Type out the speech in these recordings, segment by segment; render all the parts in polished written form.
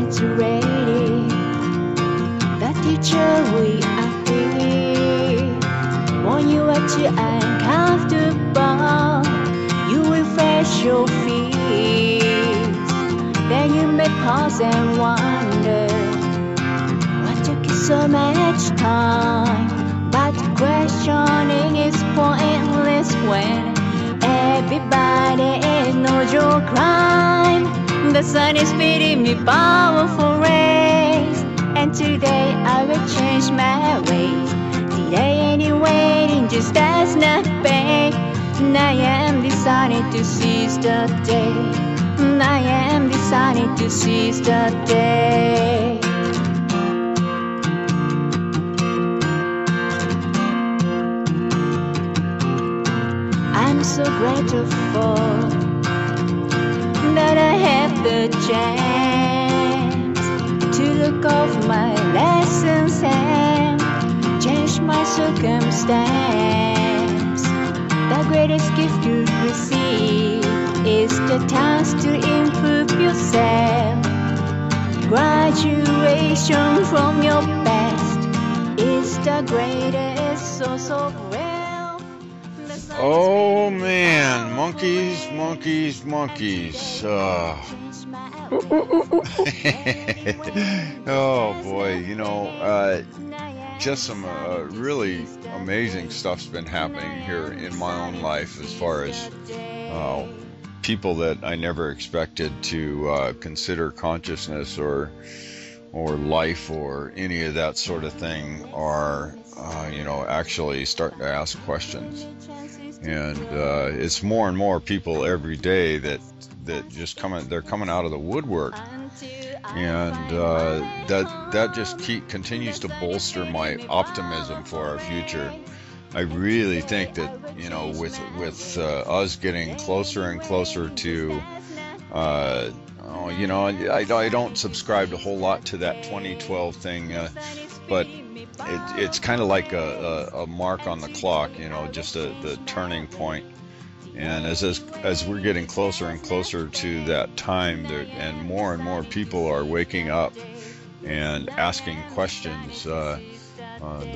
it's ready. The teacher we are free. When you are too uncomfortable, you refresh your feet. Then you may pause and wonder, what took you so much time? But questioning is pointless when everybody knows your crime. The sun is feeding me powerful rays, and today I will change my ways. Today any waiting just does not pay. I am decided to seize the day. I am decided to seize the day. I'm so grateful that I have the chance to look over my lessons and change my circumstance. The greatest gift you receive is the task to improve yourself. Graduation from your past is the greatest source of wealth. Oh man, monkeys, monkeys, monkeys. Oh boy, you know, just some really amazing stuff's been happening here in my own life as far as people that I never expected to consider consciousness or life or any of that sort of thing are, you know, actually starting to ask questions. And it's more and more people every day that just they're coming out of the woodwork, and that just continues to bolster my optimism for our future. I really think that, you know, with us getting closer and closer to, you know, I don't subscribe a whole lot to that 2012 thing, but it's kind of like a mark on the clock, you know, just the turning point. And as we're getting closer and closer to that time, and more people are waking up and asking questions, the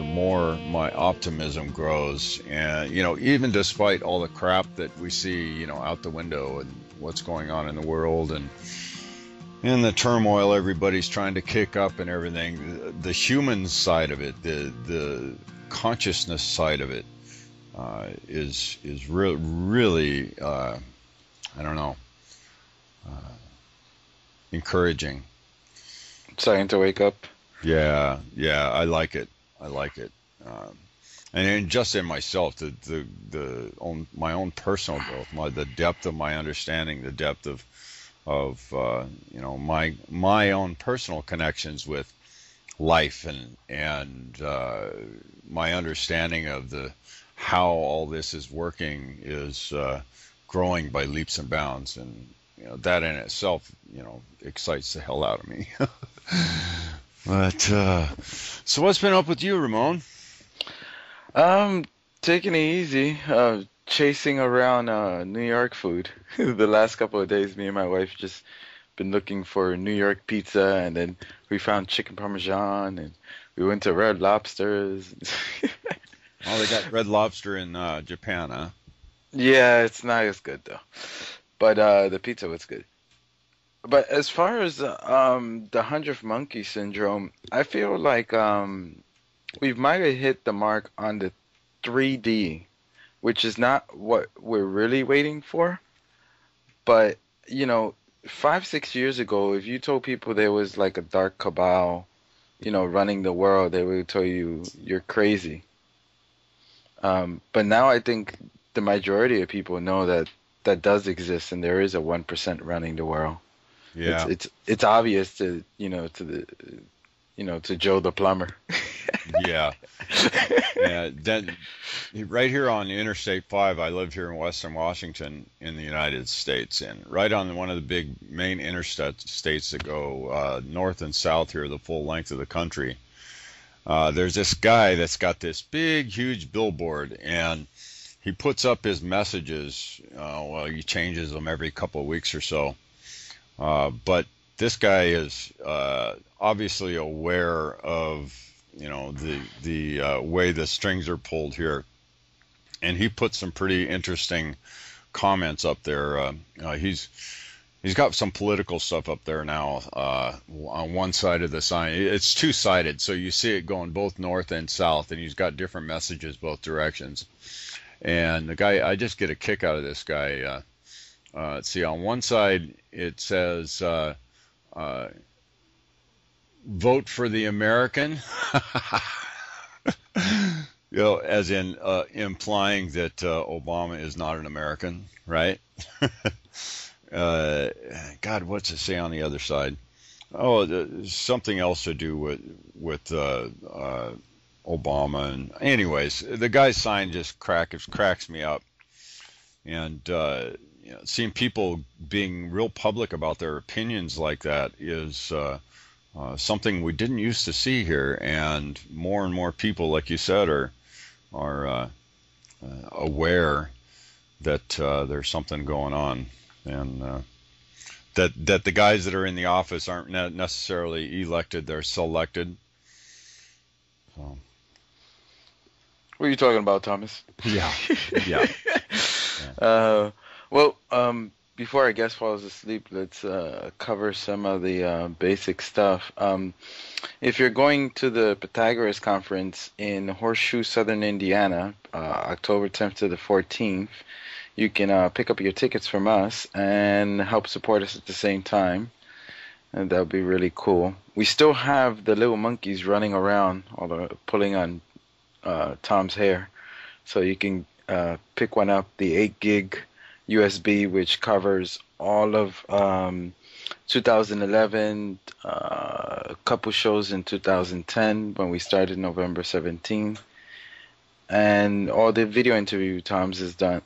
more my optimism grows. And, you know, even despite all the crap that we see, you know, out the window and what's going on in the world and the turmoil everybody's trying to kick up and everything, the human side of it, the consciousness side of it, is really I don't know, encouraging. Starting to wake up. Yeah, I like it. And just in myself, my own personal growth, the depth of my understanding, the depth of you know, my own personal connections with life and my understanding of how all this is working is growing by leaps and bounds, and you know, that in itself, you know, excites the hell out of me. But so what's been up with you, Ramon? Taking it easy. Chasing around New York food. The last couple of days, me and my wife just been looking for New York pizza, and then we found chicken parmesan, and we went to Red Lobsters. Oh, they got Red Lobster in Japan, huh? Yeah, it's not as good though, but the pizza was good. But as far as the 100th monkey syndrome, I feel like we might have hit the mark on the 3D, which is not what we're really waiting for. But, you know, 5-6 years ago, if you told people there was like a dark cabal, you know, running the world, they would tell you you're crazy. But now I think the majority of people know that does exist, and there is a 1% running the world. Yeah, it's obvious to to Joe the plumber. Yeah. Then right here on Interstate 5, I live here in Western Washington in the United States, and right on one of the big main interstates that go north and south here, the full length of the country. There's this guy that's got this big, huge billboard, and he puts up his messages. Well, he changes them every couple of weeks or so. But this guy is obviously aware of, the way the strings are pulled here, and he put some pretty interesting comments up there. He's got some political stuff up there now on one side of the sign. It's two-sided, so you see it going both north and south, and he's got different messages both directions. And the guy, I just get a kick out of this guy. Let's see, on one side it says, vote for the American, as in implying that Obama is not an American, right? God, what's it say on the other side? Oh, something else to do with Obama. And anyways, the guy's sign just cracks me up. And seeing people being real public about their opinions like that is something we didn't used to see here. And more people, like you said, are aware that there's something going on. And that the guys that are in the office aren't necessarily elected; they're selected. So. What are you talking about, Thomas? Yeah, yeah. Well, before our guest falls asleep, let's cover some of the basic stuff. If you're going to the Pythagoras Conference in Horseshoe, Southern Indiana, October 10th to the 14th, you can pick up your tickets from us and help support us at the same time. And that would be really cool. We still have the little monkeys running around, pulling on Tom's hair. So you can pick one up, the 8 gig USB, which covers all of 2011, a couple shows in 2010 when we started November 17th. And all the video interview Tom has done.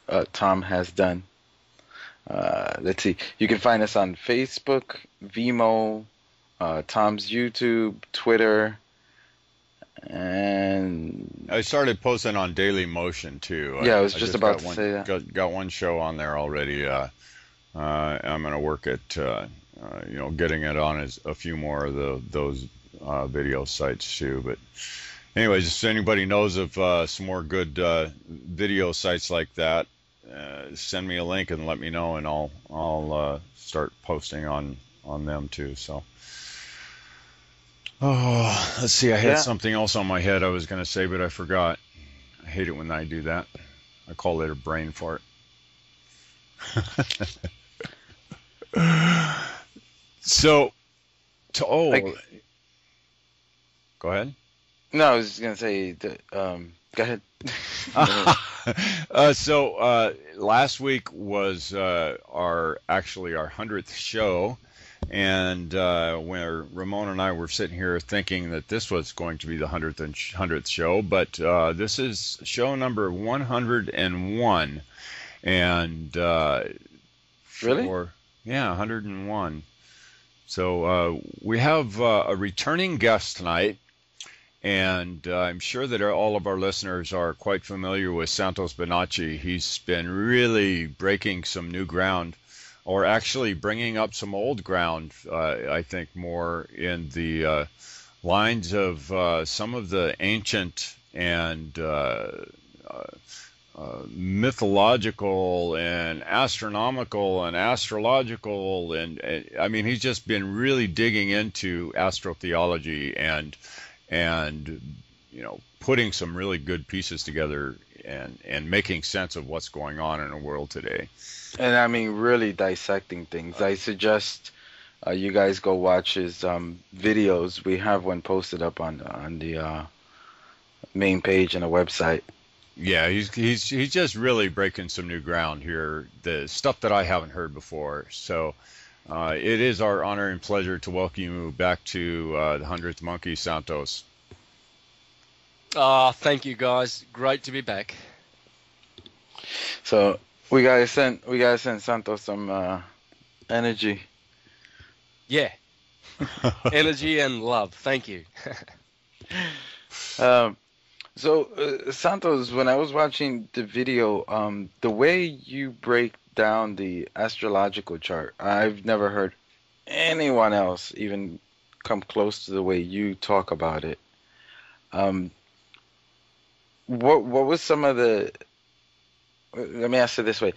Let's see. You can find us on Facebook, Vimeo, Tom's YouTube, Twitter, and I started posting on Daily Motion too. Yeah, I was just about to say that. Got one show on there already. I'm going to work at getting it on as a few more of those video sites too. But anyways, if anybody knows of some more good video sites like that, send me a link and let me know, and I'll start posting on them too. So, let's see. I had something else on my head I was going to say, but I forgot. I hate it when I do that. I call it a brain fart. So, go ahead. No, I was just going to say, go ahead. Last week was our 100th show, and where Ramon and I were sitting here thinking that this was going to be the 100th show, but this is show number 101, and really? 101. So we have a returning guest tonight. And I'm sure that all of our listeners are quite familiar with Santos Bonacci. He's been really breaking some new ground, or actually bringing up some old ground, I think, more in the lines of some of the ancient and mythological and astronomical and astrological. And I mean, he's just been really digging into astrotheology and putting some really good pieces together and making sense of what's going on in the world today. And I mean, really dissecting things. I suggest you guys go watch his videos. We have one posted up on the main page and a website. Yeah, he's just really breaking some new ground here, the stuff that I haven't heard before. So it is our honor and pleasure to welcome you back to the 100th Monkey, Santos. Thank you, guys. Great to be back. So we gotta send Santos some energy. Yeah, energy and love. Thank you. So Santos, when I was watching the video, the way you break down the astrological chart, I've never heard anyone else even come close to the way you talk about it. What was some of the? Let me ask it this way: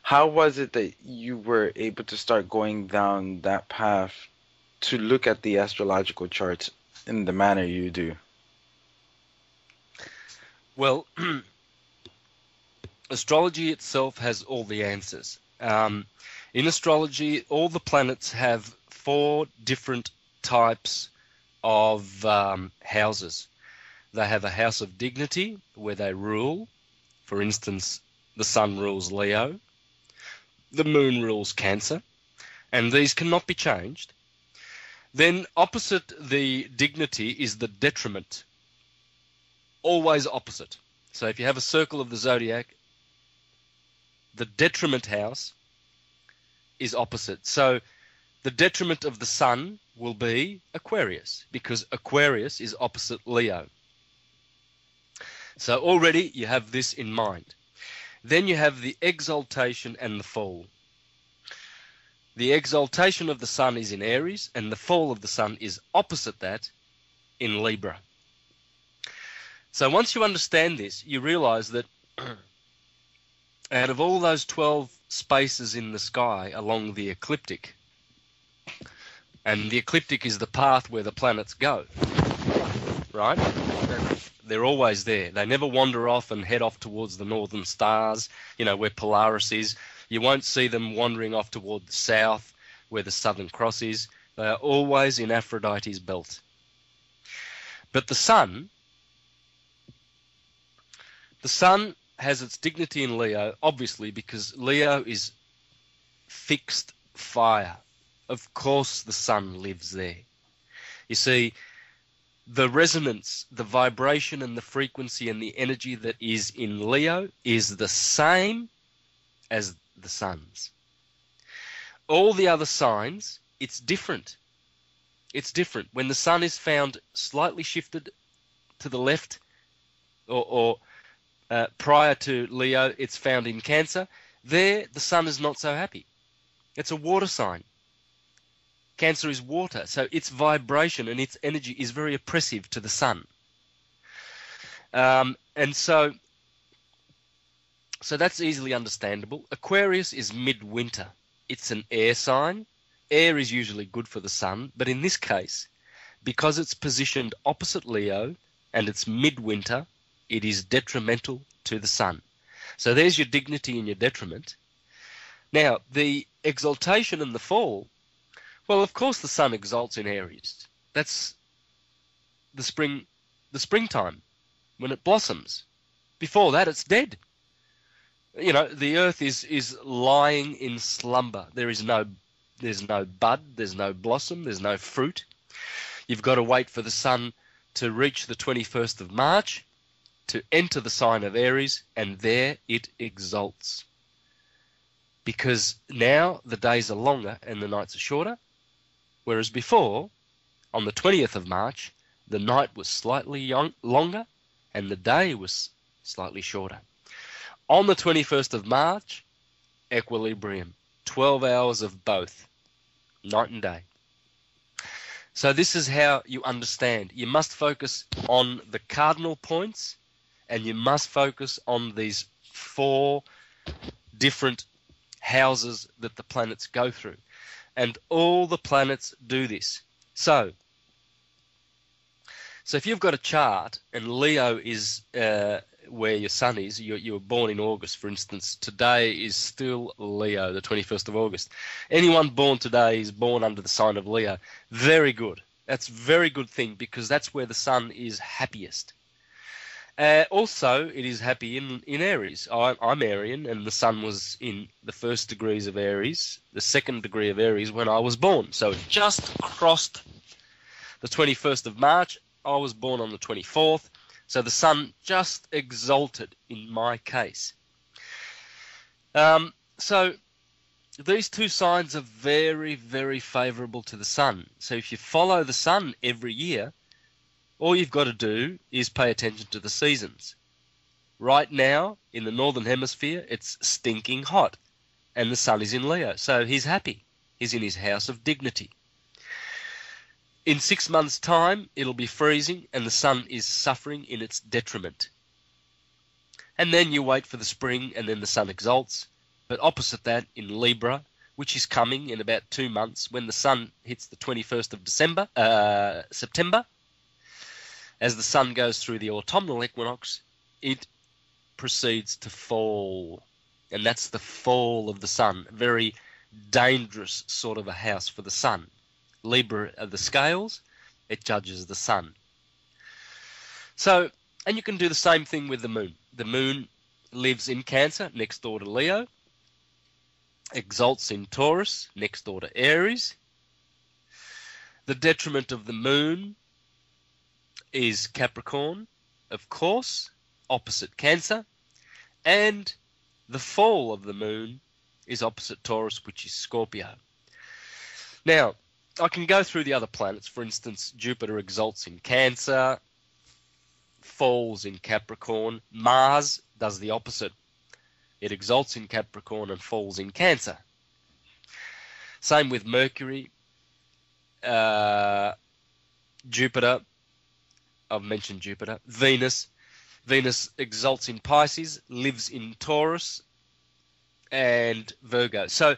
how was it that you were able to start going down that path to look at the astrological charts in the manner you do? Well, astrology itself has all the answers. In astrology, all the planets have 4 different types of houses. They have a house of dignity where they rule. For instance, the sun rules Leo, the moon rules Cancer, and these cannot be changed. Then opposite the dignity is the detriment, always opposite. So if you have a circle of the zodiac, the detriment house is opposite. So the detriment of the sun will be Aquarius, because Aquarius is opposite Leo. So already you have this in mind. Then you have the exaltation and the fall. The exaltation of the sun is in Aries, and the fall of the sun is opposite that in Libra. So once you understand this, you realize that out of all those 12 spaces in the sky along the ecliptic, and the ecliptic is the path where the planets go, right? They're always there. They never wander off and head off towards the northern stars, where Polaris is. You won't see them wandering off toward the south, where the Southern Cross is. They are always in Aphrodite's belt. But the sun has its dignity in Leo, obviously, because Leo is fixed fire. Of course the sun lives there. You see, the resonance, the vibration and the frequency and the energy that is in Leo is the same as the sun's. All the other signs, it's different. It's different. When the sun is found slightly shifted to the left or prior to Leo, it's found in Cancer. There, the sun is not so happy. It's a water sign. Cancer is water, so its vibration and its energy is very oppressive to the sun. And so that's easily understandable. Aquarius is midwinter. It's an air sign. Air is usually good for the sun, but in this case, because it's positioned opposite Leo and it's midwinter, it is detrimental to the sun. So there's your dignity and your detriment. Now, the exaltation and the fall, well, of course the sun exalts in Aries. That's the springtime, when it blossoms. Before that, it's dead. The earth is lying in slumber. There's no bud, there's no blossom, there's no fruit. You've got to wait for the sun to reach the 21st of March, to enter the sign of Aries, and there it exalts. Because now the days are longer and the nights are shorter, whereas before, on the 20th of March, the night was slightly longer and the day was slightly shorter. On the 21st of March, equilibrium, 12 hours of both, night and day. So this is how you understand. You must focus on the cardinal points, and you must focus on these 4 different houses that the planets go through. And all the planets do this. So if you've got a chart and Leo is where your sun is, you were born in August, for instance. Today is still Leo, the 21st of August. Anyone born today is born under the sign of Leo. Very good. That's a very good thing, because that's where the sun is happiest. Also, it is happy in Aries. I'm Arian, and the sun was in the 1st degrees of Aries, the 2nd degree of Aries when I was born. So it just crossed the 21st of March. I was born on the 24th. So the sun just exalted in my case. So these 2 signs are very, very favourable to the sun. So if you follow the sun every year, all you've got to do is pay attention to the seasons. Right now, in the Northern Hemisphere, it's stinking hot, and the sun is in Leo, so he's happy. He's in his house of dignity. In 6 months' time, it'll be freezing and the sun is suffering in its detriment. And then you wait for the spring and then the sun exalts. But opposite that, in Libra, which is coming in about 2 months, when the sun hits the 21st of September, as the sun goes through the autumnal equinox, it proceeds to fall. And that's the fall of the sun. A very dangerous sort of a house for the sun. Libra are the scales, it judges the sun. So, and you can do the same thing with the moon. The moon lives in Cancer, next door to Leo, exalts in Taurus, next door to Aries. The detriment of the moon is Capricorn, of course, opposite Cancer, and the fall of the moon is opposite Taurus, which is Scorpio. Now, I can go through the other planets. For instance, Jupiter exalts in Cancer, falls in Capricorn. Mars does the opposite. It exalts in Capricorn and falls in Cancer. Same with Mercury, Jupiter. I've mentioned Jupiter. Venus. Venus exalts in Pisces, lives in Taurus and Virgo. So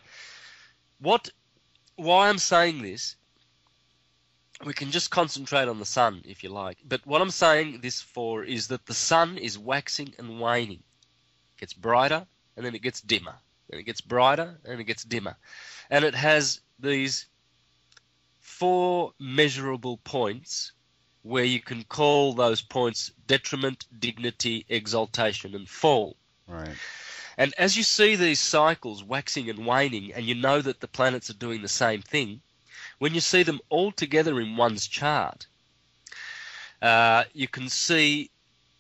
why I'm saying this, we can just concentrate on the sun if you like. But what I'm saying this for is that the sun is waxing and waning. It gets brighter and then it gets dimmer. Then it gets brighter and it gets dimmer. And it has these 4 measurable points where you can call those points detriment, dignity, exaltation, and fall. Right. And as you see these cycles waxing and waning, and you know that the planets are doing the same thing, when you see them all together in one's chart, you can see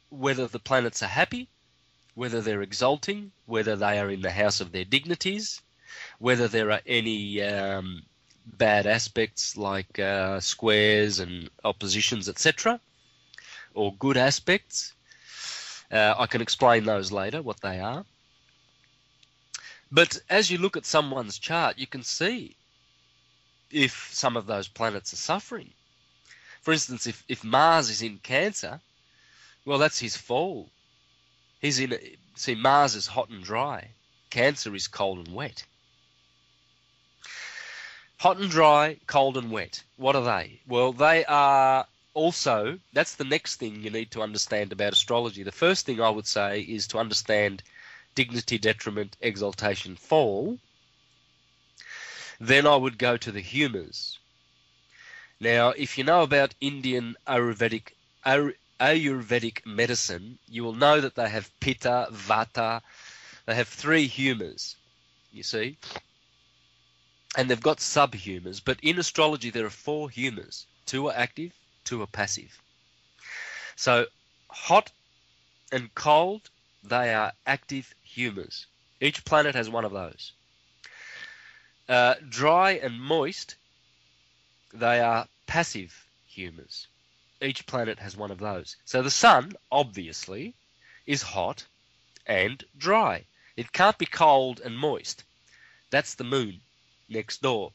whether the planets are happy, whether they're exalting, whether they are in the house of their dignities, whether there are any bad aspects like squares and oppositions, etc., or good aspects. I can explain those later, what they are. But as you look at someone's chart, you can see if some of those planets are suffering. For instance, if Mars is in Cancer, well, that's his fall. See, Mars is hot and dry. Cancer is cold and wet. Hot and dry, cold and wet. What are they? Well, they are also, that's the next thing you need to understand about astrology. The first thing I would say is to understand dignity, detriment, exaltation, fall. Then I would go to the humours. Now, if you know about Indian Ayurvedic medicine, you will know that they have Pitta, Vata. They have 3 humours, you see. And they've got sub-humours. But in astrology, there are 4 humours. 2 are active, 2 are passive. So hot and cold, they are active humours. Each planet has one of those. Dry and moist, they are passive humours. Each planet has one of those. So the sun, obviously, is hot and dry. It can't be cold and moist. That's the moon next door.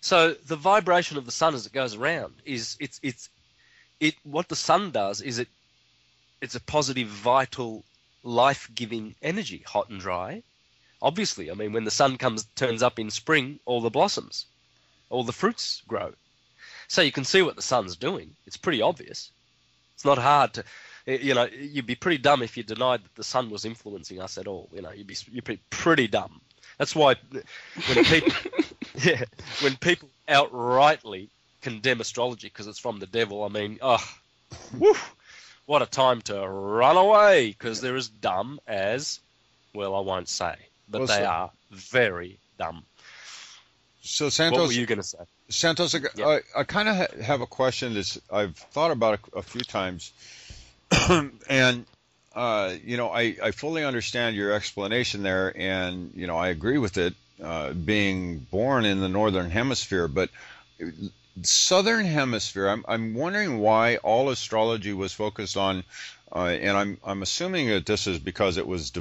So the vibration of the sun as it goes around is what the sun does is it's a positive, vital, life-giving energy, hot and dry. Obviously, I mean, when the sun turns up in spring, all the blossoms, all the fruits grow. So you can see what the sun's doing. It's pretty obvious. It's not hard to, you'd be pretty dumb if you denied that the sun was influencing us at all. You'd be pretty dumb. That's why when people outrightly condemn astrology because it's from the devil, I mean, what a time to run away, because they're as dumb as, well, I won't say, but they are very dumb. So Santos, what were you going to say? Santos, I kind of have a question that I've thought about a few times, and I fully understand your explanation there, and I agree with it, being born in the northern hemisphere, but southern hemisphere, I'm wondering why all astrology was focused on, and I'm assuming that this is because it was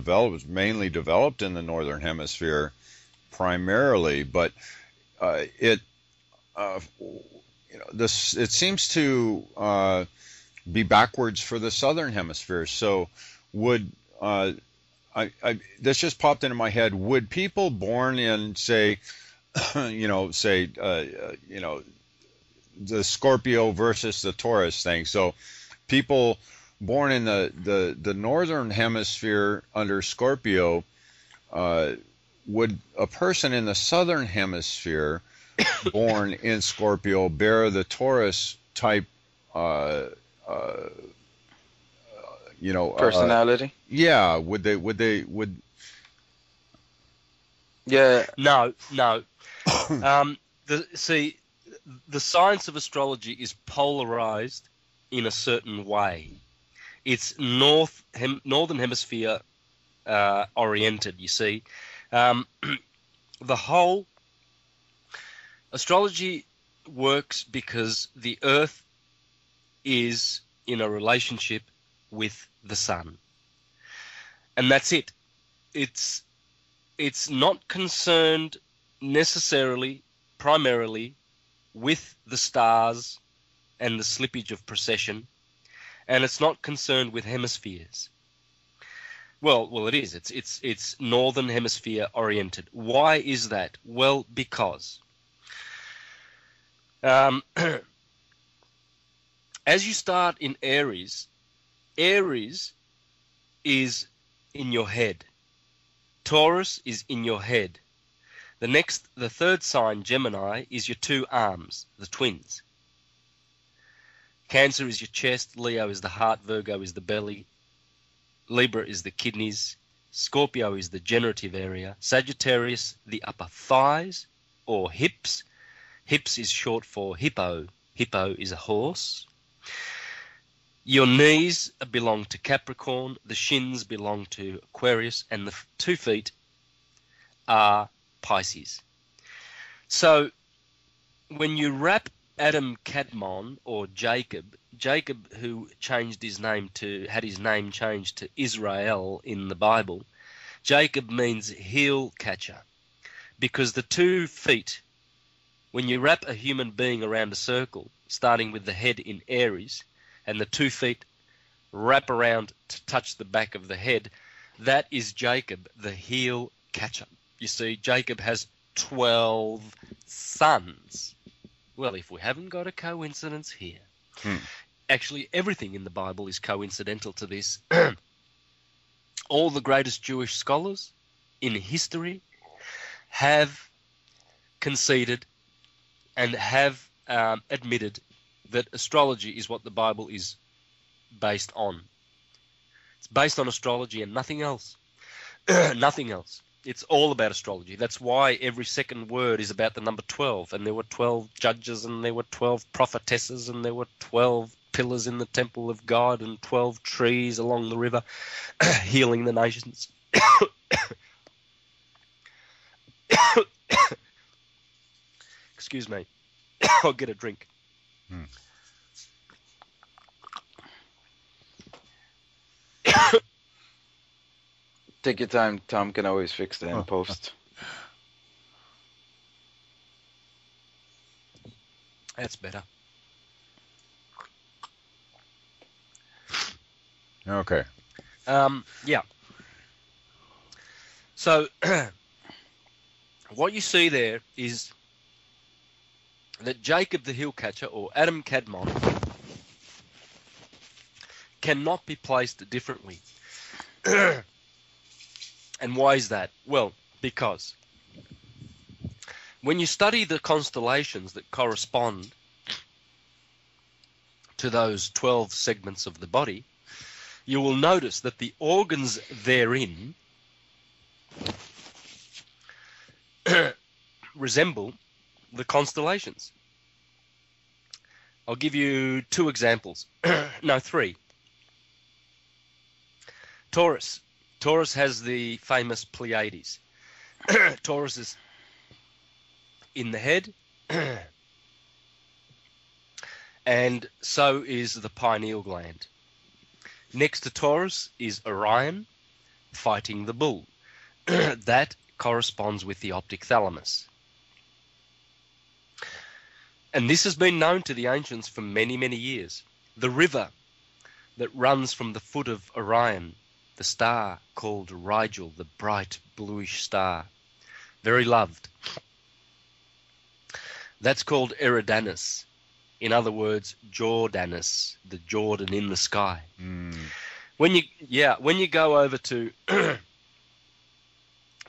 mainly developed in the northern hemisphere. primarily, but it it seems to be backwards for the southern hemisphere. So would this just popped into my head? Would people born in, say, the Scorpio versus the Taurus thing? So people born in the northern hemisphere under Scorpio, would a person in the southern hemisphere born in Scorpio bear the Taurus type personality? Yeah, would Yeah. No. The science of astrology is polarized in a certain way. It's northern hemisphere oriented, you see. The whole astrology works because the Earth is in a relationship with the sun. And that's it. It's not concerned necessarily, primarily, with the stars and the slippage of precession, and it's not concerned with hemispheres. Well, it is. It's northern hemisphere oriented. Why is that? Well, because as you start in Aries is in your head. Taurus is in your head. The third sign, Gemini, is your two arms, the twins. Cancer is your chest, Leo is the heart, Virgo is the belly, Libra is the kidneys, Scorpio is the generative area, Sagittarius, the upper thighs or hips. Hips is short for hippo. Hippo is a horse. Your knees belong to Capricorn, the shins belong to Aquarius, and the 2 feet are Pisces. So when you wrap Adam Kadmon, or Jacob, who had his name changed to Israel in the Bible, Jacob means heel catcher, because the 2 feet, when you wrap a human being around a circle, starting with the head in Aries, and the 2 feet wrap around to touch the back of the head, that is Jacob, the heel catcher. You see, Jacob has 12 sons. Well, if we haven't got a coincidence here. Actually, everything in the Bible is coincidental to this. All the greatest Jewish scholars in history have conceded and have admitted that astrology is what the Bible is based on. It's based on astrology and nothing else. Nothing else. It's all about astrology. That's why every second word is about the number 12. And there were 12 judges, and there were 12 prophetesses, and there were 12 pillars in the temple of God, and 12 trees along the river healing the nations. Excuse me. I'll get a drink. Take your time. Tom can always fix that in post. That's better. Okay. Yeah. So what you see there is that Jacob the heel catcher, or Adam Kadmon, cannot be placed differently. And why is that? Well, because when you study the constellations that correspond to those 12 segments of the body, you will notice that the organs therein resemble the constellations. I'll give you 2 examples. No, 3. Taurus. Taurus has the famous Pleiades. Taurus is in the head, and so is the pineal gland. Next to Taurus is Orion fighting the bull. that corresponds with the optic thalamus. And this has been known to the ancients for many, many years. The river that runs from the foot of Orion, the star called Rigel, the bright bluish star, very loved. That's called Eridanus. In other words, Jordanus, the Jordan in the sky. When you go over to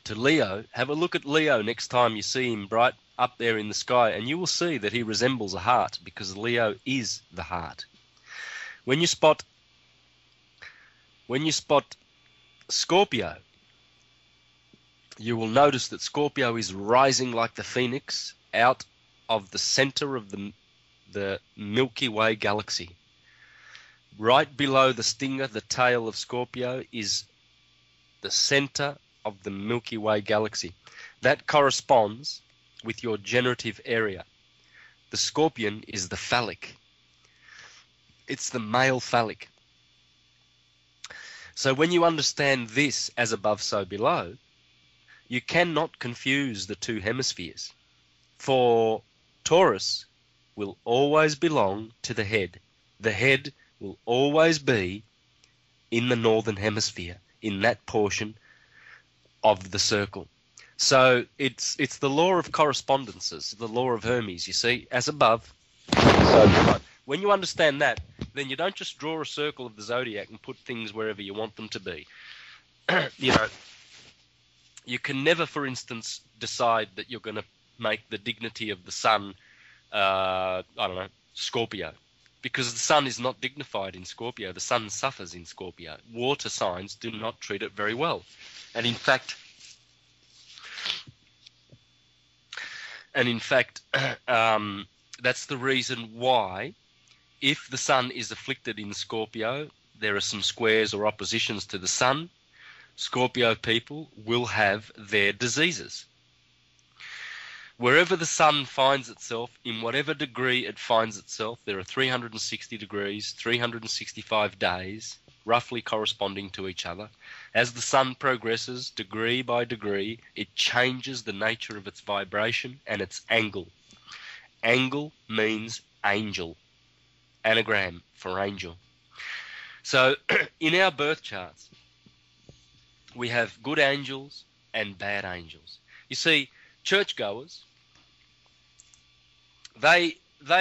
to Leo, have a look at Leo next time you see him bright up there in the sky, and you will see that he resembles a heart, because Leo is the heart. When you spot Scorpio, you will notice that Scorpio is rising like the phoenix out of the center of the Milky Way galaxy. Right below the stinger, the tail of Scorpio, is the center of the Milky Way galaxy. That corresponds with your generative area. The scorpion is the phallic. It's the male phallic. So when you understand this as above, so below, you cannot confuse the two hemispheres. For Taurus will always belong to the head. The head will always be in the northern hemisphere, in that portion of the circle. So it's the law of correspondences, the law of Hermes, you see, as above, so below. When you understand that, then you don't just draw a circle of the zodiac and put things wherever you want them to be. You know, you can never, for instance, decide that you're going to make the dignity of the sun, I don't know, Scorpio, because the sun is not dignified in Scorpio. The sun suffers in Scorpio. Water signs do not treat it very well. And in fact, that's the reason why, if the sun is afflicted in Scorpio, there are some squares or oppositions to the sun, Scorpio people will have their diseases. Wherever the sun finds itself, in whatever degree it finds itself, there are 360 degrees, 365 days, roughly corresponding to each other. As the sun progresses, degree by degree, it changes the nature of its vibration and its angle. Angle means angel. Anagram for angel. So in our birth charts, we have good angels and bad angels. You see, churchgoers, they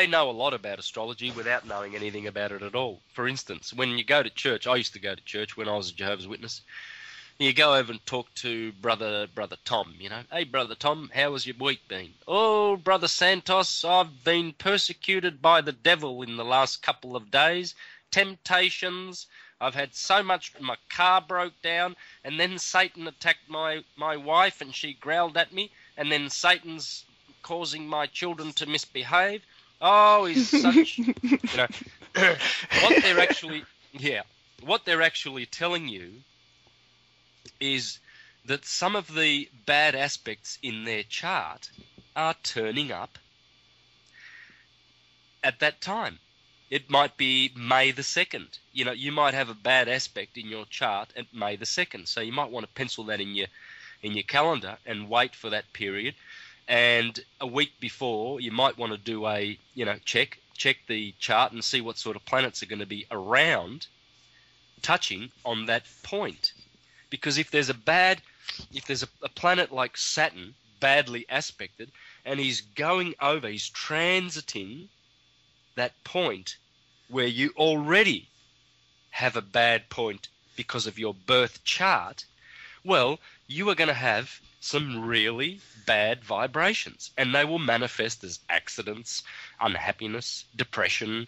know a lot about astrology without knowing anything about it at all. For instance, when you go to church, I used to go to church when I was a Jehovah's Witness. You go over and talk to brother Tom, you know. Hey, Brother Tom, how has your week been? Oh, Brother Santos, I've been persecuted by the devil in the last couple of days. Temptations. I've had so much, my car broke down, and then Satan attacked my wife, and she growled at me, and then Satan's causing my children to misbehave. Oh, he's such, you know. What they're actually telling you is that some of the bad aspects in their chart are turning up at that time. It might be May the 2nd. You know, you might have a bad aspect in your chart at May the 2nd. So you might want to pencil that in your calendar and wait for that period. And a week before, you might want to do a, you know, check the chart and see what sort of planets are going to be around, touching on that point. Because if there's a planet like Saturn, badly aspected, and he's transiting that point where you already have a bad point because of your birth chart, well, you are going to have some really bad vibrations, and they will manifest as accidents, unhappiness, depression,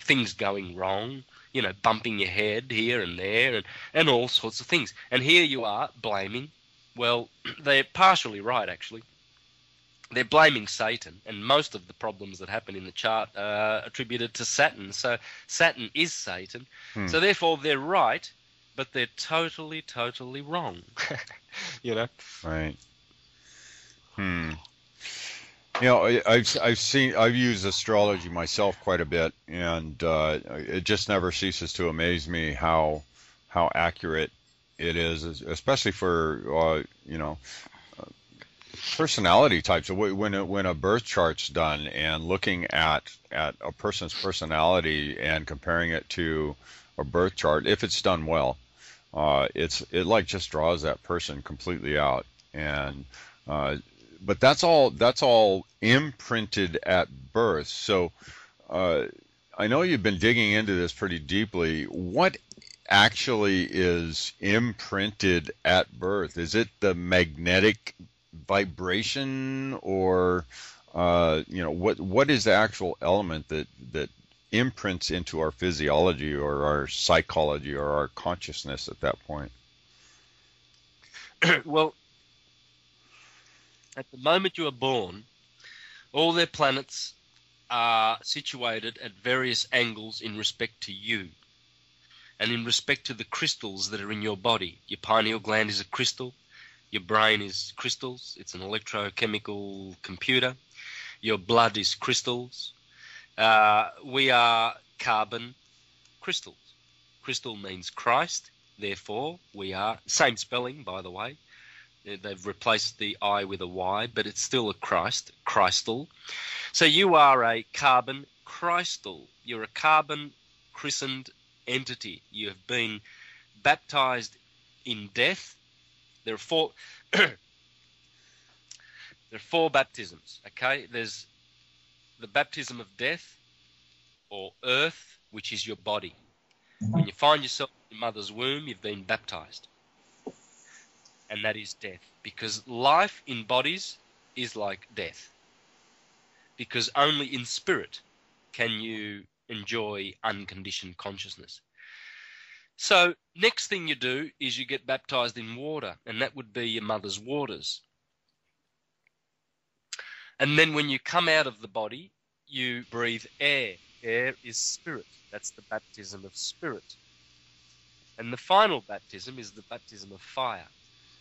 things going wrong, you know, bumping your head here and there, and all sorts of things. And here you are blaming, well, they're partially right, actually. They're blaming Satan, and most of the problems that happen in the chart are attributed to Saturn. So Saturn is Satan. So therefore they're right, but they're totally, totally wrong. You know? Right. You know, I've used astrology myself quite a bit, and it just never ceases to amaze me how accurate it is, especially for you know, personality types. When a birth chart's done and looking at a person's personality and comparing it to a birth chart, if it's done well, it like just draws that person completely out. And but that's all imprinted at birth. So I know you've been digging into this pretty deeply. What actually is imprinted at birth? Is it the magnetic vibration, or what is the actual element that imprints into our physiology or our psychology or our consciousness at that point? Well, at the moment you are born, all their planets are situated at various angles in respect to you and in respect to the crystals that are in your body. Your pineal gland is a crystal. Your brain is crystals. It's an electrochemical computer. Your blood is crystals. We are carbon crystals. Crystal means Christ. Therefore, we are, same spelling, by the way. They've replaced the I with a Y, but it's still a Christ, crystal. So you are a carbon crystal. You're a carbon christened entity. You have been baptized in death. There are four baptisms, okay? There's the baptism of death, or earth, which is your body. When you find yourself in your mother's womb, you've been baptized. And that is death. Because life in bodies is like death. Because only in spirit can you enjoy unconditioned consciousness. So next thing you do is you get baptized in water, and that would be your mother's waters. And then when you come out of the body, you breathe air. Air is spirit. That's the baptism of spirit. And the final baptism is the baptism of fire.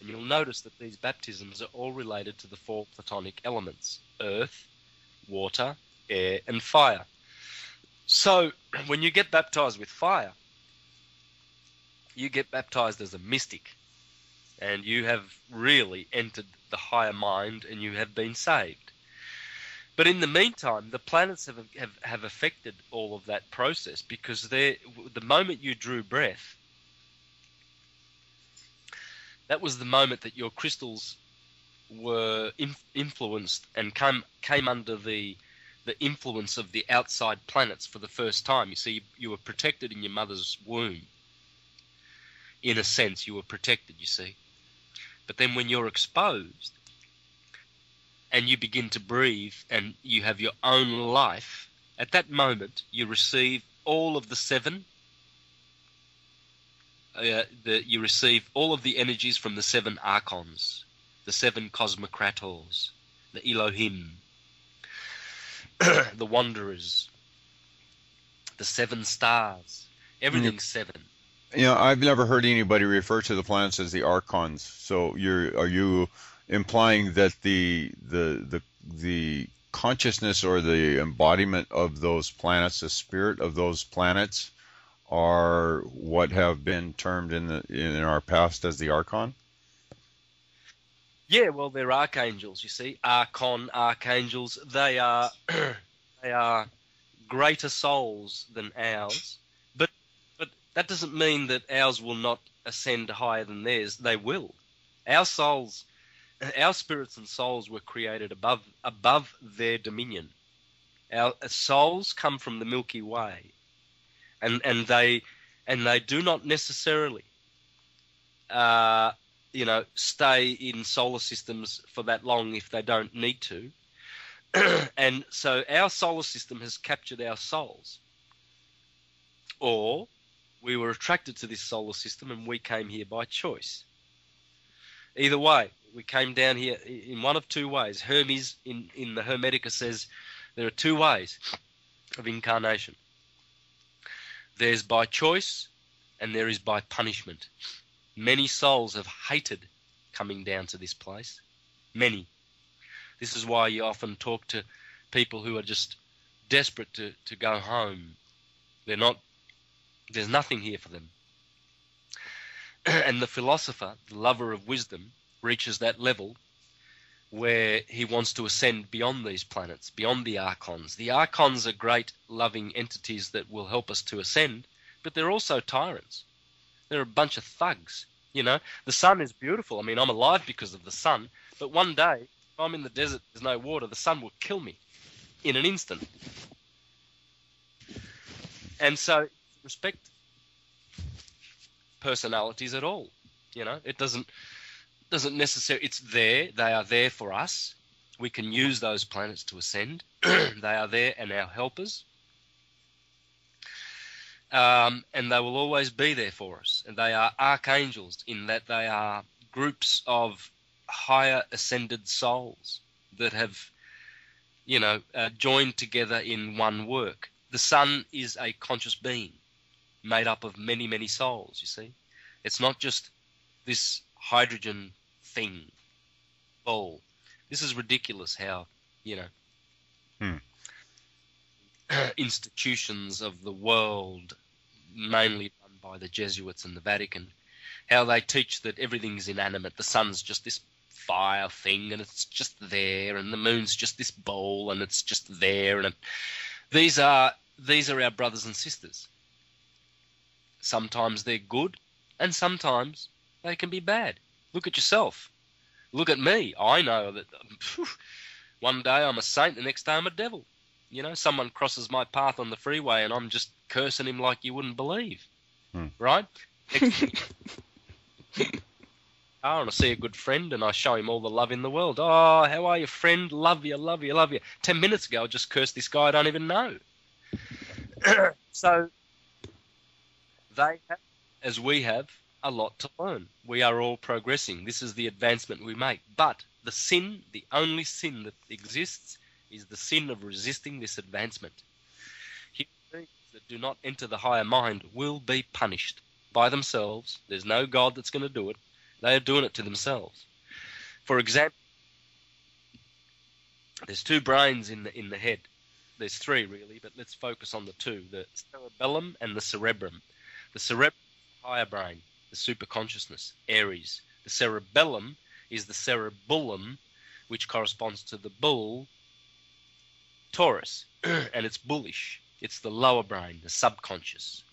And you'll notice that these baptisms are all related to the four platonic elements: earth, water, air, and fire. So when you get baptized with fire, you get baptized as a mystic, and you have really entered the higher mind, and you have been saved. But in the meantime, the planets have affected all of that process, because the moment you drew breath, that was the moment that your crystals were influenced and came under the influence of the outside planets for the first time. You see, you were protected in your mother's womb. In a sense, you were protected, you see. But then when you're exposed and you begin to breathe and you have your own life, at that moment you receive all of the seven. You receive all of the energies from the seven archons, the seven cosmocrators, the Elohim, the wanderers, the seven stars. Everything's seven. You know, I've never heard anybody refer to the planets as the archons. So are you implying that the consciousness or the embodiment of those planets, the spirit of those planets, are what have been termed in our past as the archon? Yeah, well, they're archangels, you see. Archon, archangels, they are greater souls than ours. But that doesn't mean that ours will not ascend higher than theirs. They will. Our souls, our spirits and souls were created above their dominion. Our souls come from the Milky Way. And they do not necessarily stay in solar systems for that long if they don't need to. And so our solar system has captured our souls. Or we were attracted to this solar system and we came here by choice. Either way, we came down here in one of two ways. Hermes in the Hermetica says there are two ways of incarnation. There's by choice and there is by punishment. Many souls have hated coming down to this place. Many. This is why you often talk to people who are just desperate to go home. There's nothing here for them. And the philosopher, the lover of wisdom, reaches that level where he wants to ascend beyond these planets, beyond the archons. The archons are great loving entities that will help us to ascend, but they're also tyrants. They're a bunch of thugs. You know, the sun is beautiful. I mean, I'm alive because of the sun, but one day, if I'm in the desert, there's no water, the sun will kill me in an instant. And so, respect personalities at all. You know, it doesn't necessarily, it's there, they are there for us. We can use those planets to ascend. They are there and our helpers. And they will always be there for us. And they are archangels in that they are groups of higher ascended souls that have, you know, joined together in one work. The sun is a conscious being made up of many, many souls, you see. It's not just this hydrogen thing, ball. This is ridiculous how, you know, institutions of the world, mainly run by the Jesuits and the Vatican, how they teach that everything's inanimate. The sun's just this fire thing and it's just there, and the moon's just this ball and it's just there. And these are our brothers and sisters. Sometimes they're good and sometimes they can be bad. Look at yourself. Look at me. I know that one day I'm a saint, the next day I'm a devil. You know, someone crosses my path on the freeway and I'm just cursing him like you wouldn't believe. Right? I want to see a good friend and I show him all the love in the world. Oh, how are you, friend? Love you, love you, love you. 10 minutes ago I just cursed this guy I don't even know. So they have, as we have, a lot to learn. We are all progressing. This is the advancement we make. But the sin, the only sin that exists, is the sin of resisting this advancement. Human beings that do not enter the higher mind will be punished by themselves. There's no God that's going to do it. They are doing it to themselves. For example, there's two brains in the head. There's three, really, but let's focus on the two, the cerebellum and the cerebrum. The cerebrum is the higher brain, the superconsciousness, Aries. The cerebellum is the cerebellum, which corresponds to the bull, Taurus, and it's bullish. It's the lower brain, the subconscious.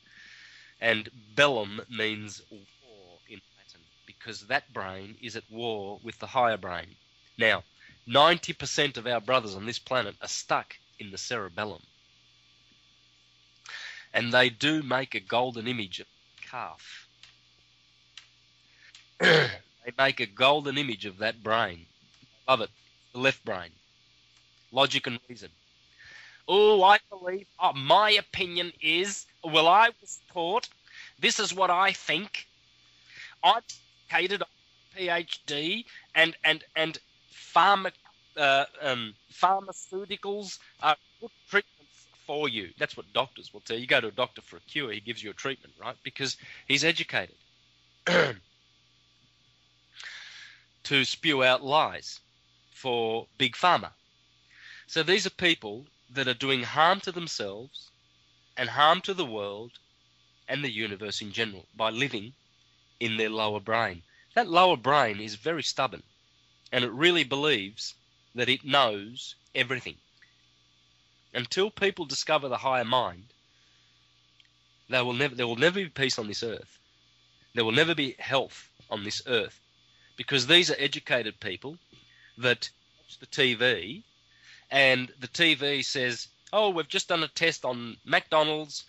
And bellum means war in Latin, because that brain is at war with the higher brain. Now, 90% of our brothers on this planet are stuck in the cerebellum. And they do make a golden image of a calf. They make a golden image of that brain. Love it. The left brain. Logic and reason. Oh, I believe, my opinion is, well, I was taught, this is what I think. I'm educated on PhD and pharmaceuticals are good treatments for you. That's what doctors will tell you. You go to a doctor for a cure, he gives you a treatment, right? Because he's educated to spew out lies for big pharma. So these are people that are doing harm to themselves and harm to the world and the universe in general by living in their lower brain. That lower brain is very stubborn, and it really believes that it knows everything. Until people discover the higher mind, there will never be peace on this earth. There will never be health on this earth, because these are educated people that watch the TV, and the TV says, oh, we've just done a test on McDonald's,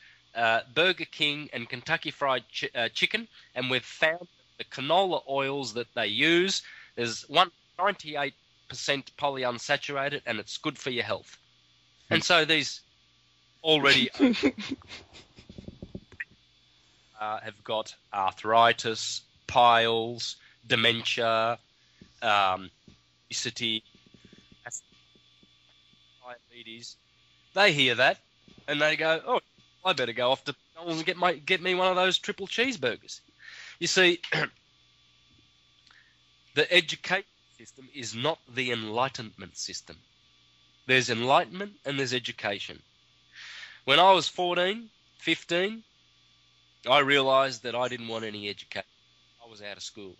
Burger King and Kentucky Fried Chicken, and we've found the canola oils that they use, there's 98% polyunsaturated, and it's good for your health. And so these already have got arthritis, piles, dementia, obesity, diabetes. They hear that and they go, oh, I better go off to McDonald's and get me one of those triple cheeseburgers. You see, the education system is not the enlightenment system. There's enlightenment and there's education. When I was 14, 15, I realized that I didn't want any education. I was out of school.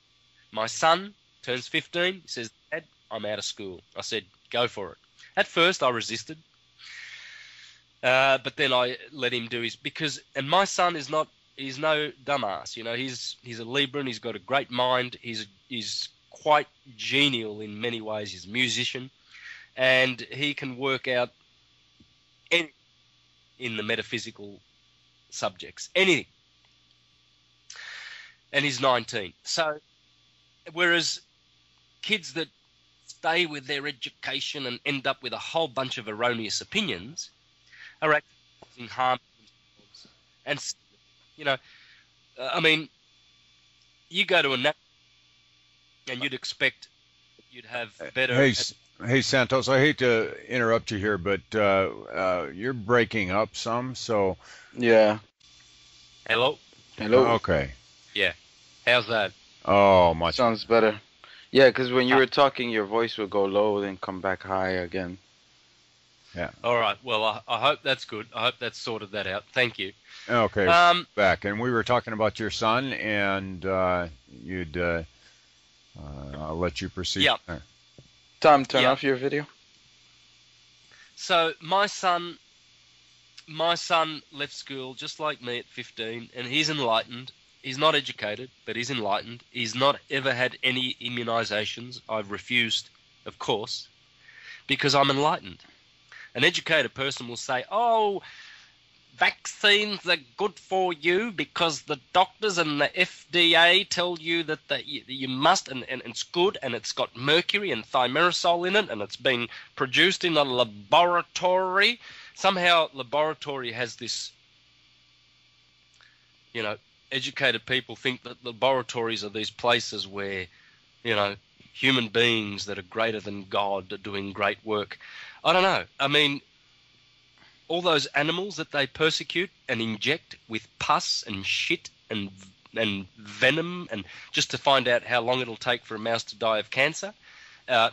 My son turns 15. He says, Dad, I'm out of school. I said, go for it. At first, I resisted. But then I let him do and my son he's no dumbass, you know, he's a Libra and he's got a great mind. He's quite genial in many ways. He's a musician and he can work out anything in the metaphysical subjects, anything. And he's 19. So, whereas kids that stay with their education and end up with a whole bunch of erroneous opinions are actually causing harm to themselves. And, you know, I mean, you go to a nap and you'd expect you'd have better... Hey, Santos, I hate to interrupt you here, but you're breaking up some, so... Yeah. Hello? Okay. Yeah. How's that? Oh, much. Sounds better. Yeah, because when you were talking, your voice would go low, then come back high again. Yeah. All right. Well, I hope that's good. I hope that's sorted that out. Thank you. Okay. Back. And we were talking about your son, and I'll let you proceed. Yeah. Tom, turn off your video. So my son left school just like me at 15, and he's enlightened. He's not educated, but he's enlightened. He's not ever had any immunizations. I've refused, of course, because I'm enlightened. An educated person will say, oh, vaccines are good for you because the doctors and the FDA tell you that you must, and it's good, and it's got mercury and thimerosal in it, and it's been produced in a laboratory. Somehow laboratory has this, you know, educated people think that laboratories are these places where, you know, human beings that are greater than God are doing great work. I don't know. I mean, all those animals that they persecute and inject with pus and shit and venom, and just to find out how long it'll take for a mouse to die of cancer.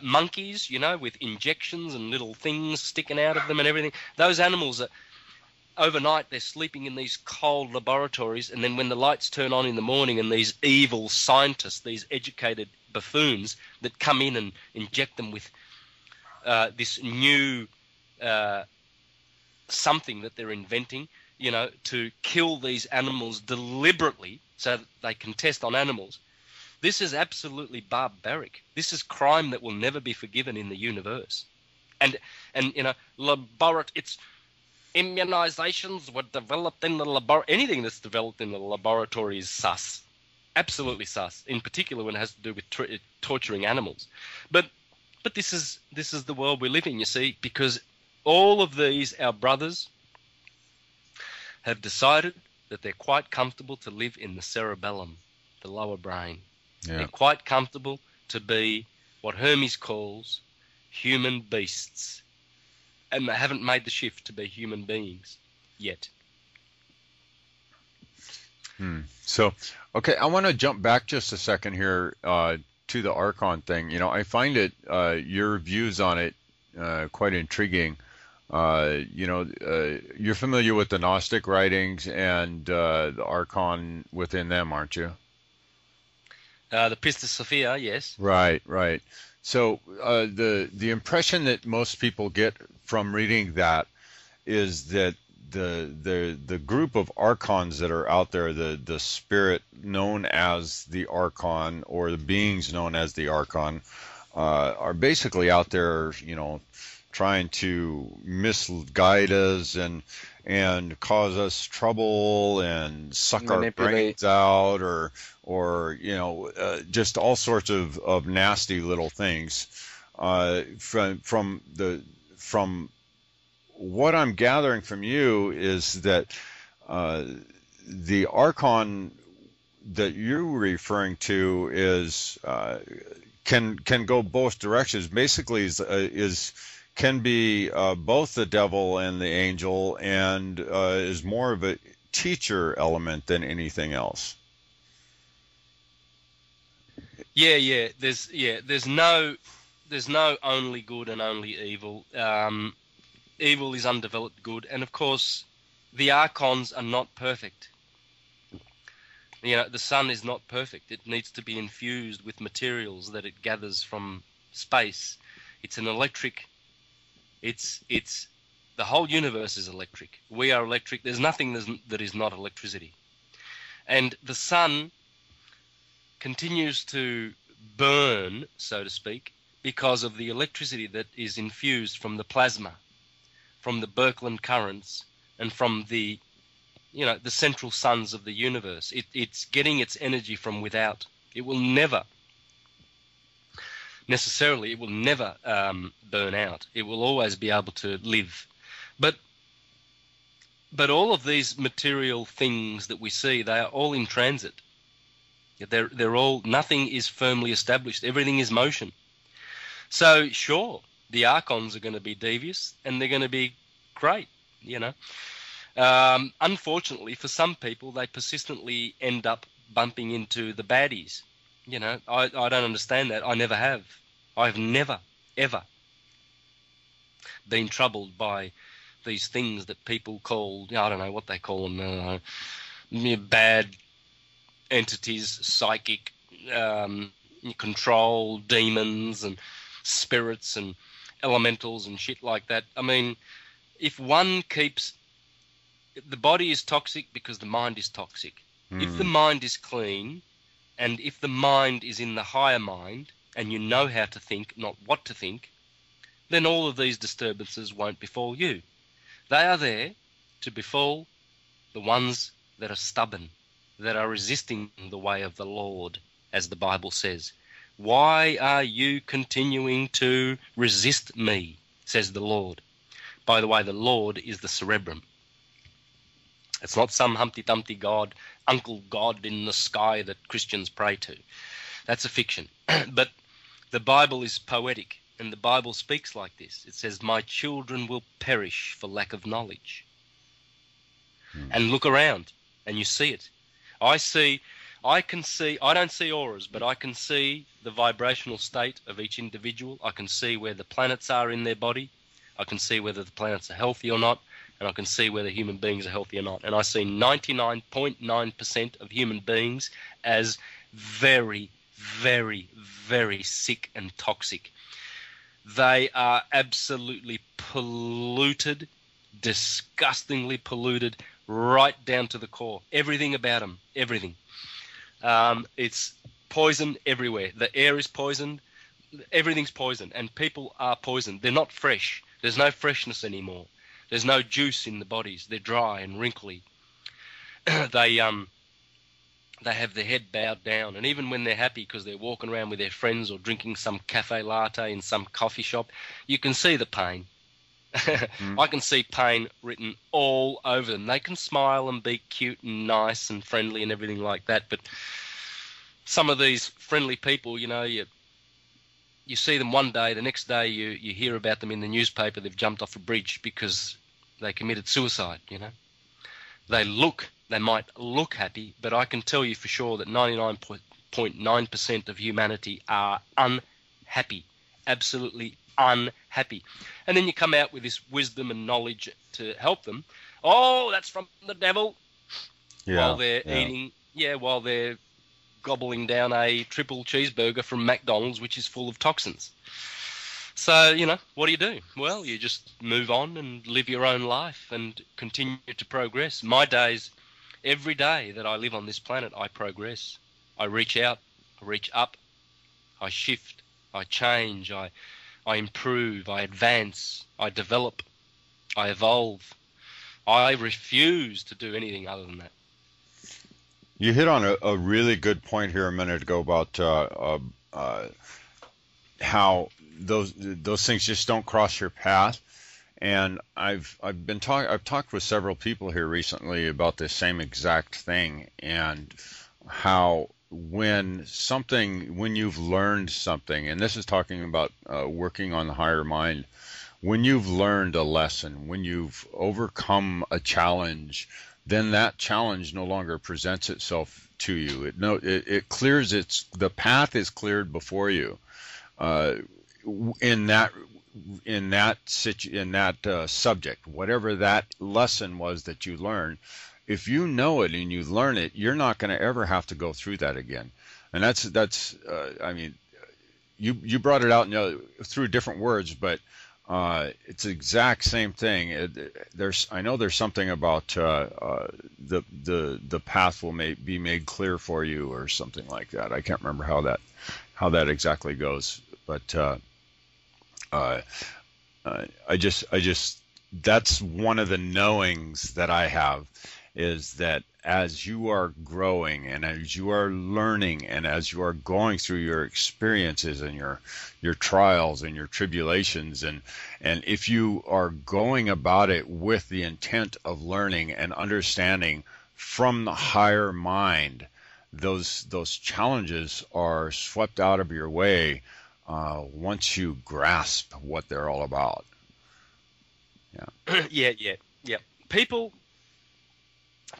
Monkeys, you know, with injections and little things sticking out of them and everything. Those animals are... Overnight, they're sleeping in these cold laboratories, and then when the lights turn on in the morning and these evil scientists, these educated buffoons that come in and inject them with this new something that they're inventing, you know, to kill these animals deliberately so that they can test on animals. This is absolutely barbaric. This is crime that will never be forgiven in the universe. And you know, it's... Immunizations were developed in the laboratory. Anything that's developed in the laboratory is sus. Absolutely sus. In particular when it has to do with torturing animals. But this is the world we live in, you see, because all of these, our brothers, have decided that they're quite comfortable to live in the cerebellum, the lower brain. Yeah. They're quite comfortable to be what Hermes calls human beasts. And they haven't made the shift to be human beings yet. So, okay, I want to jump back just a second here to the Archon thing. You know, I find it, your views on it quite intriguing. You know, you're familiar with the Gnostic writings and the Archon within them, aren't you? The Pistis Sophia, yes. Right. So the impression that most people get from reading that is that the group of archons that are out there, the spirit known as the Archon or the beings known as the Archon, are basically out there, you know, trying to misguide us and cause us trouble and suck our brains out or you know, just all sorts of nasty little things. From what I'm gathering from you is that the Archon that you're referring to is can go both directions. Basically, can be both the devil and the angel, and is more of a teacher element than anything else. Yeah. There's no only good and only evil. Evil is undeveloped good, and of course, the Archons are not perfect. You know, the sun is not perfect. It needs to be infused with materials that it gathers from space. It's an electric. It's the whole universe is electric. We are electric. There's nothing that is not electricity. And the sun continues to burn, so to speak, because of the electricity that is infused from the plasma, from the Birkeland currents, and from the, you know, the central suns of the universe. It's getting its energy from without. It will never, necessarily, it will never burn out. It will always be able to live. But all of these material things that we see, they are all in transit. They're all, nothing is firmly established. Everything is motion. So sure, the archons are going to be devious and they're going to be great, you know. Unfortunately, for some people, they persistently end up bumping into the baddies. You know, I don't understand that. I never have. I've never, ever been troubled by these things that people call, I don't know what they call them, bad entities, psychic, control, demons and spirits and elementals and shit like that. I mean, if one keeps, the body is toxic because the mind is toxic. If the mind is clean, and if the mind is in the higher mind, and you know how to think, not what to think, then all of these disturbances won't befall you. They are there to befall the ones that are stubborn, that are resisting the way of the Lord, as the Bible says. Why are you continuing to resist me, says the Lord. By the way, the Lord is the cerebrum. It's not some Humpty Dumpty God, Uncle God in the sky that Christians pray to. That's a fiction. But the Bible is poetic, and the Bible speaks like this. It says, my children will perish for lack of knowledge. And look around, and you see it. I don't see auras, but I can see the vibrational state of each individual. I can see where the planets are in their body. I can see whether the planets are healthy or not, and I can see whether human beings are healthy or not. And I see 99.9% of human beings as very, very, very sick and toxic. They are absolutely polluted, disgustingly polluted, right down to the core. Everything about them, everything. It's poison everywhere. The air is poisoned. Everything's poisoned, and people are poisoned. They're not fresh. There's no freshness anymore. There's no juice in the bodies. They're dry and wrinkly. They have their head bowed down, and even when they're happy because they're walking around with their friends or drinking some cafe latte in some coffee shop, you can see the pain. I can see pain written all over them. They can smile and be cute and nice and friendly and everything like that, but some of these friendly people, you know, you see them one day, the next day you hear about them in the newspaper. They've jumped off a bridge because they committed suicide, you know. They might look happy, but I can tell you for sure that 99.9% of humanity are unhappy, absolutely unhappy. And then you come out with this wisdom and knowledge to help them. Oh, that's from the devil. While they're eating, while they're gobbling down a triple cheeseburger from McDonald's, which is full of toxins. So, you know, what do? Well, you just move on and live your own life and continue to progress. My days, every day that I live on this planet, I progress. I reach out, I reach up, I shift, I change, I improve, I advance, I develop, I evolve. I refuse to do anything other than that. You hit on a really good point here a minute ago about how those things just don't cross your path, and I've talked with several people here recently about this same exact thing, and how when you've learned something, and this is talking about working on the higher mind, when you've learned a lesson, when you've overcome a challenge, then that challenge no longer presents itself to you. It clears the path is cleared before you. In that subject, whatever that lesson was that you learned, if you know it and you learn it, you're not going to ever have to go through that again. And that's I mean, you brought it out, you know, through different words, but it's the exact same thing. I know there's something about the path will be made clear for you, or something like that. I can't remember how that exactly goes, but I just that's one of the knowings that I have, is that as you are growing and as you are learning and as you are going through your experiences and your trials and your tribulations, and if you are going about it with the intent of learning and understanding from the higher mind, those challenges are swept out of your way once you grasp what they're all about. Yeah. yeah.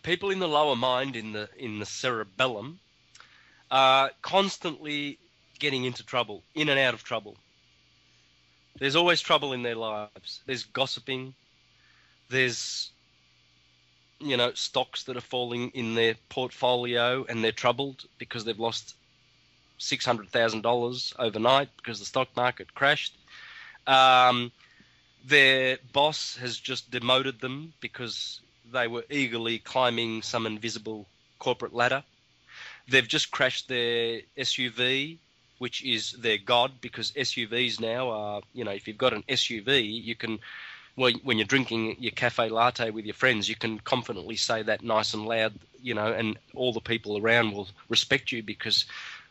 People in the lower mind, in the cerebellum, are constantly getting into trouble, in and out of trouble. There's always trouble in their lives. There's gossiping. There's, you know, stocks that are falling in their portfolio and they're troubled because they've lost $600,000 overnight because the stock market crashed. Their boss has just demoted them because they were eagerly climbing some invisible corporate ladder. They've just crashed their SUV, which is their god, because SUVs now are, you know, if you've got an SUV, you can, well, when you're drinking your cafe latte with your friends, you can confidently say that nice and loud, you know, and all the people around will respect you because,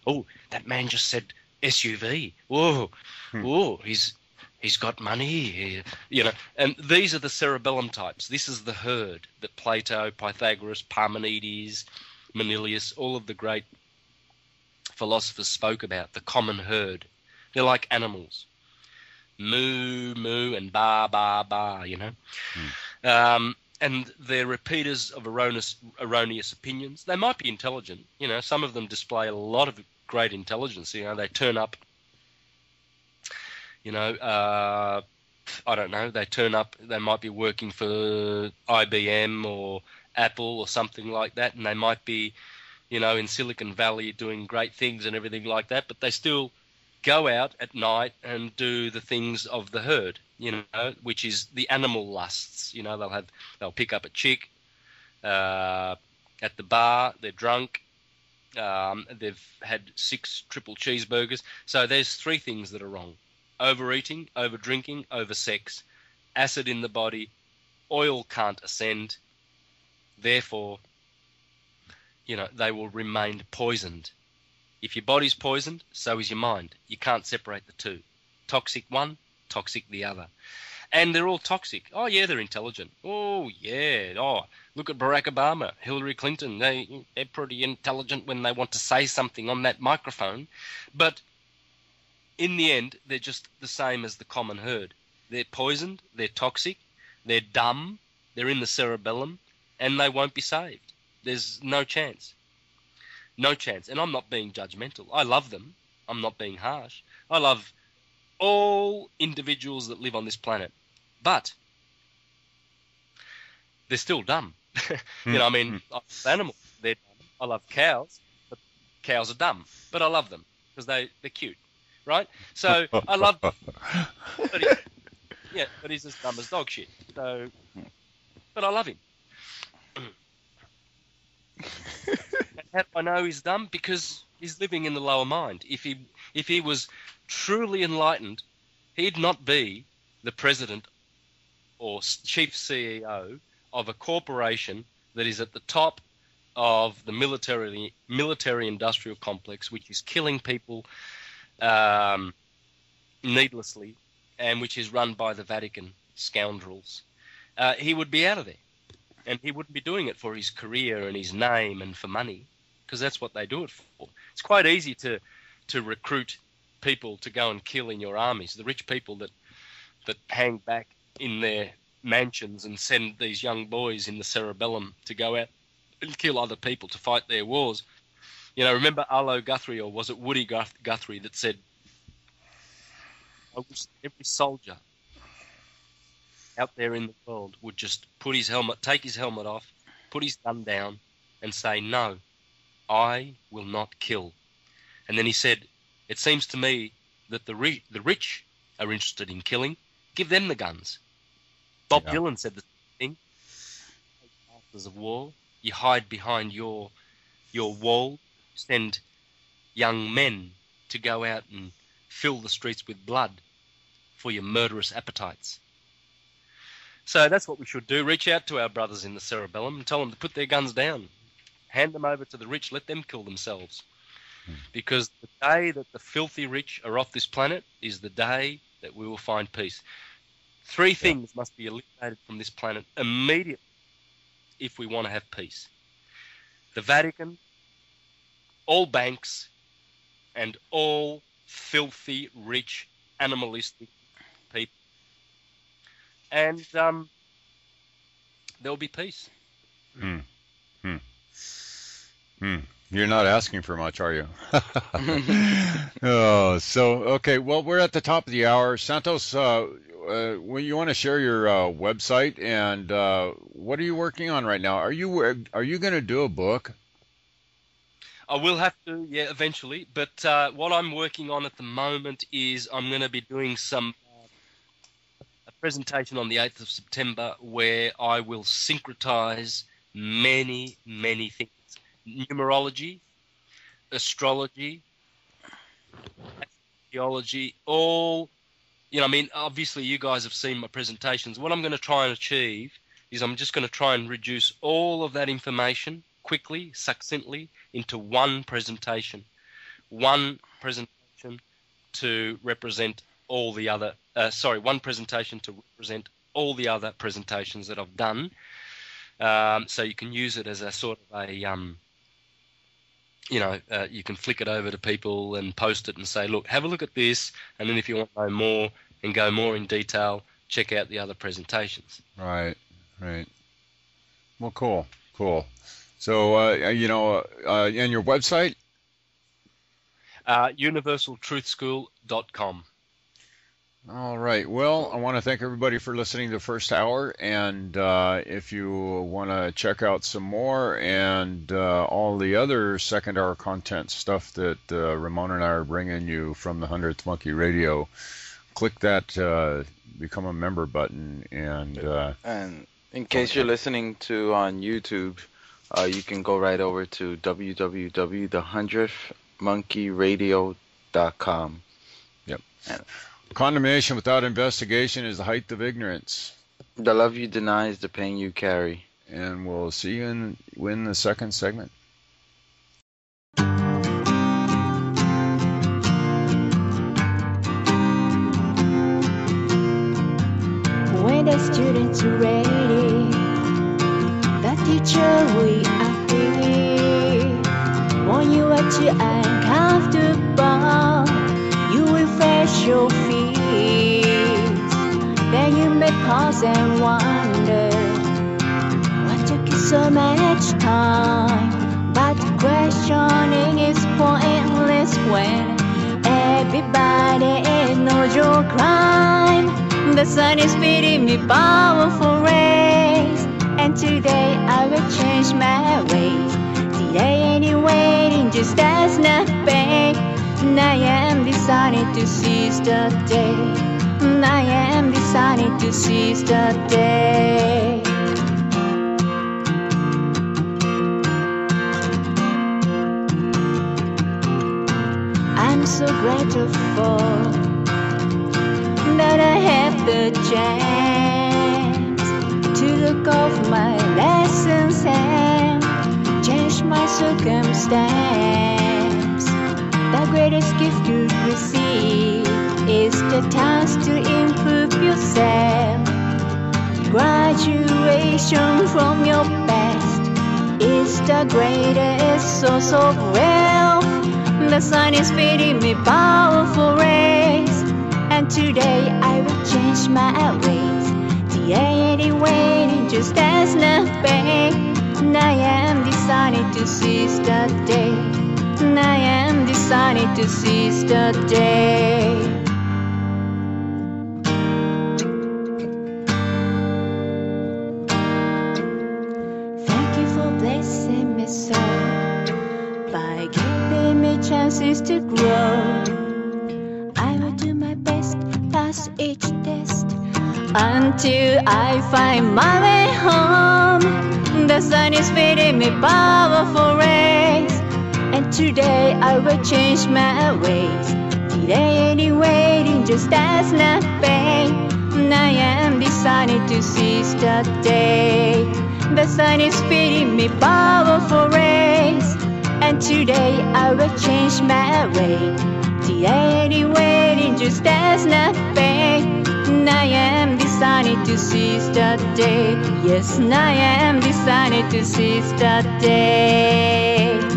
oh, that man just said SUV. Whoa, whoa, he's got money, you know. And these are the cerebellum types. This is the herd that Plato, Pythagoras, Parmenides, Manilius, all of the great philosophers spoke about, the common herd. They're like animals. Moo, moo, and ba, ba, ba, you know. And they're repeaters of erroneous opinions. They might be intelligent. You know, some of them display a lot of great intelligence. You know, they turn up, you know, I don't know, they turn up, they might be working for IBM or Apple or something like that, and they might be, you know, in Silicon Valley doing great things and everything like that, but they still go out at night and do the things of the herd, you know, which is the animal lusts. You know, they'll pick up a chick at the bar, they're drunk, they've had 6 triple cheeseburgers. So there's 3 things that are wrong: overeating, overdrinking, oversex, acid in the body, oil can't ascend. Therefore, you know, they will remain poisoned. If your body's poisoned, so is your mind. You can't separate the two. Toxic one, toxic the other. And they're all toxic. Oh, yeah, they're intelligent. Oh, yeah. Oh, look at Barack Obama, Hillary Clinton. They're pretty intelligent when they want to say something on that microphone. But in the end, they're just the same as the common herd. They're poisoned, they're toxic, they're dumb, they're in the cerebellum, and they won't be saved. There's no chance. No chance. And I'm not being judgmental. I love them. I'm not being harsh. I love all individuals that live on this planet. But they're still dumb. You know, I mean, I love animals. They're dumb. I love cows, but cows are dumb. But I love them because they're cute, right? So I love them. But he's as dumb as dog shit. So, but I love him. How do I know he's dumb? Because he's living in the lower mind. If he was truly enlightened, he'd not be the president or chief CEO of a corporation that is at the top of the military industrial complex, which is killing people needlessly, and which is run by the Vatican scoundrels. He would be out of there. And he wouldn't be doing it for his career and his name and for money, because that's what they do it for. It's quite easy to recruit people to go and kill in your armies. The rich people that hang back in their mansions and send these young boys in the cerebellum to go out and kill other people to fight their wars. You know, remember Arlo Guthrie, or was it Woody Guthrie, that said, I wish every soldier out there in the world would just take his helmet off put his gun down and say, "No, I will not kill." And then he said, "It seems to me that the rich are interested in killing. Give them the guns." Bob Dylan said the same thing. Masters of war, you hide behind your wall, send young men to go out and fill the streets with blood for your murderous appetites. So that's what we should do. Reach out to our brothers in the cerebellum and tell them to put their guns down. Hand them over to the rich. Let them kill themselves. Because the day that the filthy rich are off this planet is the day that we will find peace. 3 things must be eliminated from this planet immediately if we want to have peace. The Vatican, all banks, and all filthy, rich, animalistic people. And there will be peace. You're not asking for much, are you? Okay. Well, we're at the top of the hour. Santos, when you want to share your website and what are you working on right now? Are you going to do a book? I will have to, eventually. But what I'm working on at the moment is I'm going to be doing a presentation on the 8th of September where I will syncretize many, many things. Numerology, astrology, theology, all, obviously you guys have seen my presentations. What I'm going to try and achieve is I'm just going to try and reduce all of that information quickly, succinctly, into one presentation. One presentation to represent all the other, one presentation to represent all the other presentations that I've done. So you can use it as a sort of a, you can flick it over to people and post it and say, look, have a look at this. And then if you want to know more and go more in detail, check out the other presentations. Right. Well, cool. So, and your website? universaltruthschool.com. All right. Well, I want to thank everybody for listening to the first hour. And if you want to check out some more and all the other second hour content stuff that Ramon and I are bringing you from the 100th Monkey Radio, click that become a member button. And in case you're listening to on YouTube, you can go right over to www.100thmonkeyradio.com. Yep. Condemnation without investigation is the height of ignorance. The love you deny is the pain you carry. And we'll see you in the second segment. When the students are ready, the teacher will appear. When you are too uncomfortable, you will face your fears. Then you may pause and wonder, what took you so much time? But questioning is pointless when everybody knows your crime. The sun is feeding me powerful rays, and today I will change my ways. Today any waiting just as nothing. I am decided to seize the day. I am decided to seize the day. I'm so grateful that I have the chance to look over my lessons and change my circumstance. The greatest gift you receive is the task to improve yourself. Graduation from your past is the greatest source of wealth. The sun is feeding me powerful rays, and today I will change my ways. Today any waiting just as nothing. I am decided to seize the day. I am decided to seize the day. Thank you pass each test until I find my way home. The sun is feeding me powerful rays, and today I will change my ways. Delaying waiting just as nothing. I am decided to seize the day. The sun is feeding me powerful rays, and today I will change my way. Delaying waiting just as nothing. I am decided to seize the day. Yes, I am decided to seize the day.